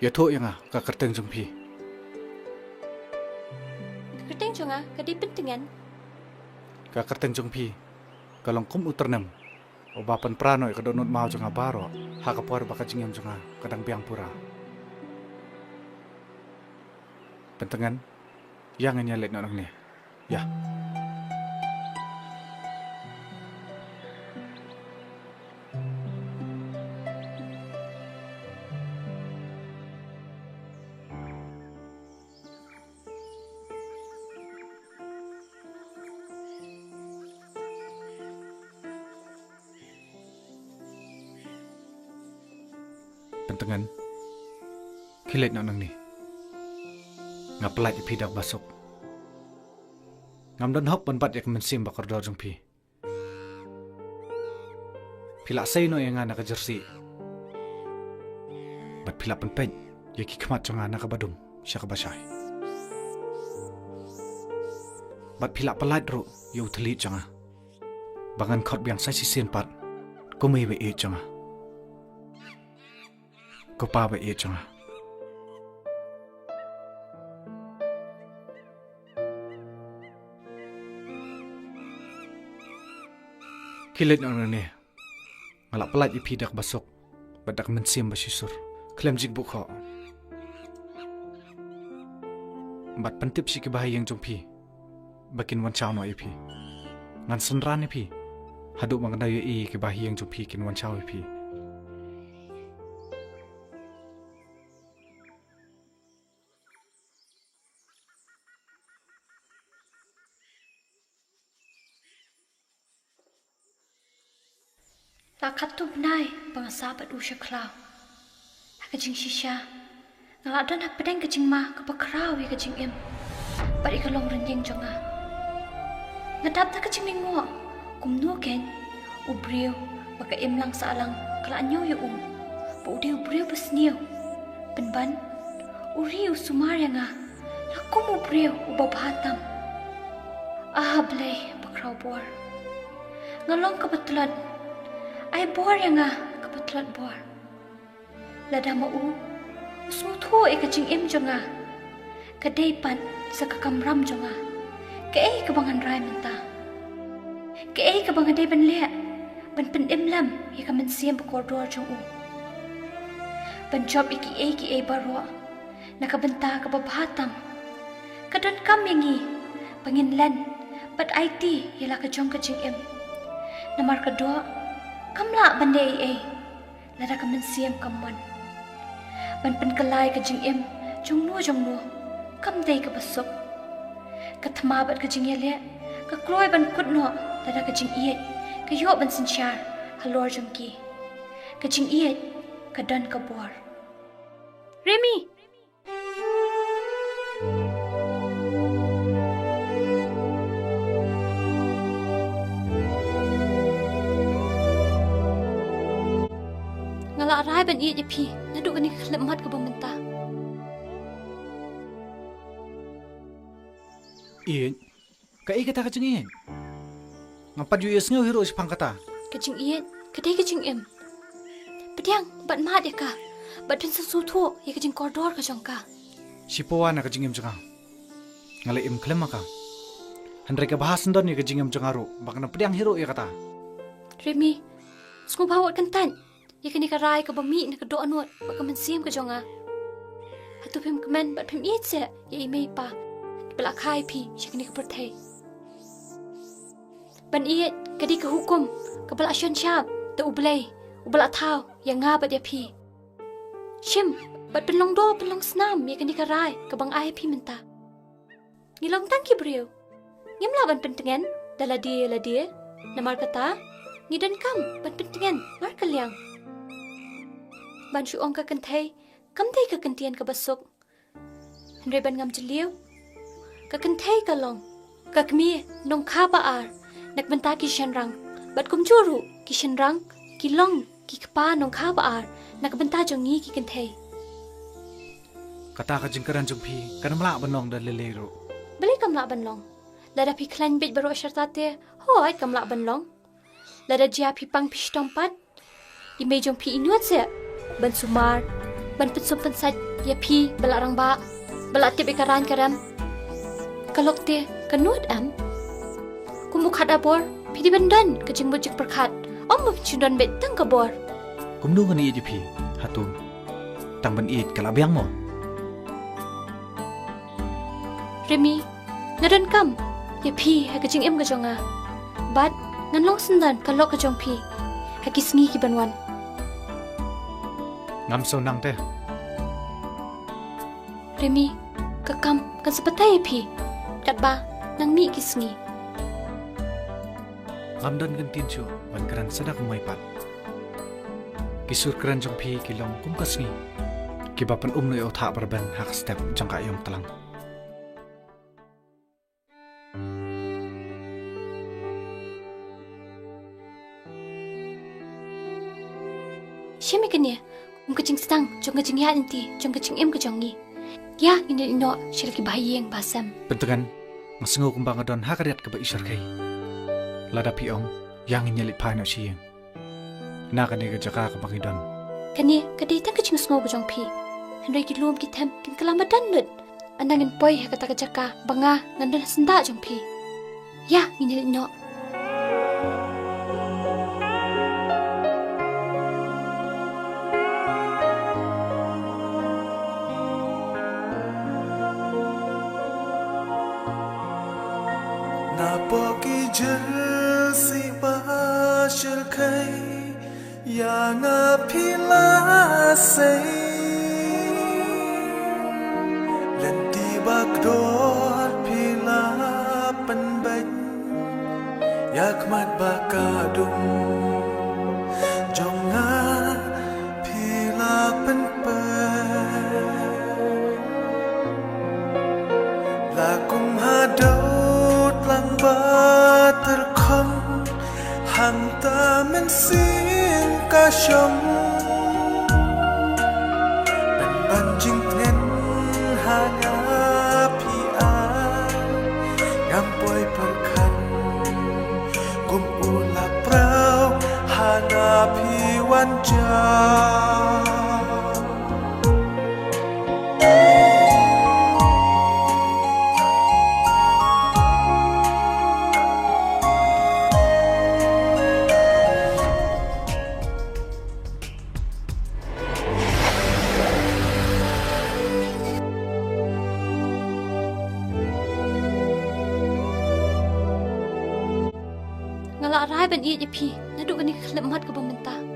Ya thuk yang ka kerteng jong pi. Kerteng jonga kadi pentingan. Ka kerteng jong pi. Kalong kum uternem. Obapan prano ka donut mau jong baro. Ha ka por baka jingem jong kadang biang pura. Pentengan yang nyalet nang ni. Ya. Pentengan kilet nang ni. Ngapelat ipi dak basok. Ngam dan hop penpat yak mensim bakar dor jong pi. Pila say no yang anak jersey. Bat pila penpej yaki kemat jong anak badum siya kabasay. Bat pila pelat ro yu telit jong bangan kot biang say sisin pat kumay we e jong ko pa we e jong kilet nang ni malak pelat ipi dak basok badak mensim basisur klem jik bukho bat pentip si kebahayang jompi bakin wan chaw no ipi ngan senran ipi haduk mangndayo i kebahayang jompi kin wan chaw ipi Lakat tu benai pengasabat usha klau. Kajing shisha. Ngaladan hak pedeng kajing ma kepakrau ya kajing im. Bari kalong renjeng jonga. Ngadap ta kajing mingmo. Kumnu ken. Ubriu baka im lang sa alang kalanyo yu Ba udi ubriu besniu. Penban. Uriu sumarya nga. Lakum ubriu ubabahatam. Ahablay bakrau buar. Ngalong kebetulan. Ay bor yang kebetulan bor. Lada mau usmutu kajing im jonga. Kadaipan sa kakamram jonga. Kae kabangan rai menta. Kae kabangan day ban le. Ban pen imlam ya kamen siam bakordor jong Ban job iki barwa. Nakabenta kababahatam. Kadon kam yangi panginlan bat IT yala kajong kajing im. Namar kedua kamla bandai lada kamen siam kamman ban penkelai ke jing im jong nu kam dai ka basok kathma bat ka jing yale ka kloi ban kut no lada ka jing iet ka yo ban sinchar halor jong ki ka jing iet ka dan ka bor Remy Arai ban iya jepi, naduk ni kelemat ke bamenta. Iyan, kai kata kajing iyan. Ngapa juyas ngau hero sipang kata? Kajing iyan, kadai kajing em. Pediang, bat mat ya ka, bat pin sesuatu ya kajing koridor ka jongka. Sipawa na kajing em janga. Ngalai em klem maka. Handrai ka bahasan don ya kajing em jangaru, bakna pediang hero ya kata. Remy, semua bawa kentan. Ya kini karai ka bami na kadoa nuat baka mensiam ka jonga. Hatu pim kemen bat pim iit se ya imei pa. Kibala kai pi siya kini kapertay. Ban iit kadi ka hukum kabala asyon syab ta ublay ubala tau ya nga bat ya pi. Shim bat penlong do penlong snam ya kini karai kabang ay pi menta. Ngilong tangki brio. Ngimla ban pentengan dala dia namar kata ngidan kam ban pentengan mar kalyang. Ban syuong ka kantay, kamtay ka kantian ka basok. Henry ban ngam jeliw, ka kantay ka long, ka kmi nong ka baar, nagbanta ki syanrang, bat kumjuru ki syanrang, ki long, ki kapa nong ka baar, nagbanta jongi ki kantay. Kata ka jingkaran jumpi, kan malak banong dan lelero. Balik kam lak banlong, lada pi klan bit baru asyartate, hoy kam lak banlong. Lada jia pi pang pistompat, imay jong pi inuat se, ban sumar, ban pensum pensat ya pi belarang ba belak tip ikaran karam kalok te kanut am kumuk hat abor pi di bandan kejing bujik perkat om cundon bet tang kabor kum du ngani je phi hatum tang ban it kala biang mo Remy ngadan kam ya pi ha kejing em kajonga bat ngan long sendan kalok kejong pi ha kisngi ki banwan ngam so nang te Remy kakam kan sepetai pi kat ba nang mi kisngi ngam don kan tin chu ban karan sadak mai pat kisur karan jong phi kilong kum kasngi ki bapan noi au tha barban hak step jong ka yom talang Siapa kenya? Kejing sedang, jong kejing ya nanti, jong kejing em kejongi. Ya, ini ino syirki bayi yang basam. bentukan masengo kumbang adon hakariat ke ba isar kai lada piong yang nyelit paino siang na kan ga jaka ka bangidon Kenya, kadai tang kejing sengo kejong pi. Henry ki luam ki tem, kin kelamadan lut. Andangin boy kata kejaka, banga ngandan senda jong pi. Ya, ini ino. Na poki jel si bashir kai ya nga pila sei lenti bakdor pila penban yak mat bakadum jonga pila penpan lakum hadau lang ba terkham hang ta men sin ka shom ban ban jing tren hanga pi a ngam poi perkhan gum ula prau hanga pi wan ja Ngala rai ban iya je pi, naduk ni kelemat ke pemerintah.